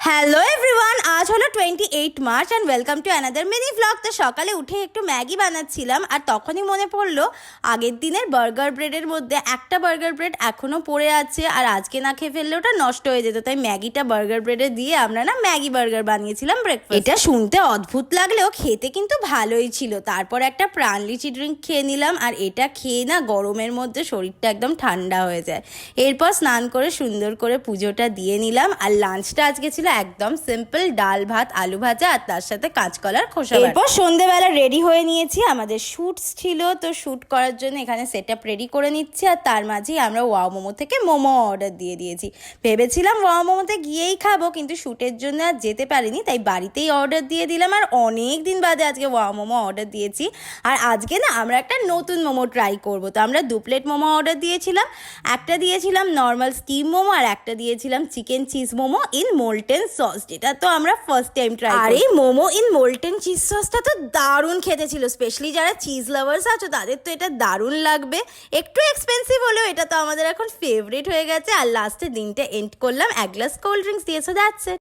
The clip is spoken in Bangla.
হ্যালো এভরিওয়ান, আজ হলো 28 March and welcome to another mini vlog. তো সকালে উঠে একটু ম্যাগি বানাচ্ছিলাম আর তখনই মনে পড়লো আগের দিনের বার্গার ব্রেডের মধ্যে একটা বার্গার ব্রেড এখনও পড়ে আছে আর আজকে না খেয়ে ফেললে ওটা নষ্ট হয়ে যেত। তাই ম্যাগিটা বার্গার ব্রেডে দিয়ে আমরা না ম্যাগি বার্গার বানিয়েছিলাম ব্রেকফাস্ট। এটা শুনতে অদ্ভুত লাগলেও খেতে কিন্তু ভালোই ছিল। তারপর একটা প্রাণ লিচি ড্রিঙ্ক খেয়ে নিলাম আর এটা খেয়ে না গরমের মধ্যে শরীরটা একদম ঠান্ডা হয়ে যায়। এরপর স্নান করে সুন্দর করে পুজোটা দিয়ে নিলাম। আর লাঞ্চটা আজকে ছিল একদম সিম্পল, ডাল ভাত আলু ভাজা আর তার সাথে কাঁচকলার খোসা। এরপর সন্ধ্যেবেলা রেডি হয়ে নিয়েছি, আমাদের শুটস ছিল তো শুট করার জন্য এখানে সেট আপ রেডি করে নিচ্ছি। আর তার মাঝেই আমরা ওয়াও মোমো থেকে মোমো অর্ডার দিয়ে দিয়েছি। ভেবেছিলাম ওয়াও মোমোতে গিয়েই খাবো, কিন্তু শুটের জন্য আর যেতে পারিনি, তাই বাড়িতেই অর্ডার দিয়ে দিলাম। আর অনেক দিন বাদে আজকে ওয়াও মোমো অর্ডার দিয়েছি। আর আজকে না আমরা একটা নতুন মোমো ট্রাই করবো। তো আমরা 2 প্লেট মোমো অর্ডার দিয়েছিলাম। একটা দিয়েছিলাম নর্মাল স্টিম মোমো আর একটা দিয়েছিলাম chicken cheese momo in molten sauce, যেটা তো আমরা ফার্স্ট টাইম ট্রাই করি। আর এই মোমো ইন মোল্টেন চিজ সসটা তো দারুণ খেতে ছিল। স্পেশালি যারা চিজ লাভার্স আছো তাদের তো এটা দারুণ লাগবে। একটু এক্সপেন্সিভ হলেও এটা তো আমাদের এখন ফেভারিট হয়ে গেছে। আর লাস্টে দিনটা এন্ড করলাম এক গ্লাস কোল্ড ড্রিঙ্কস দিয়েছে। That's it.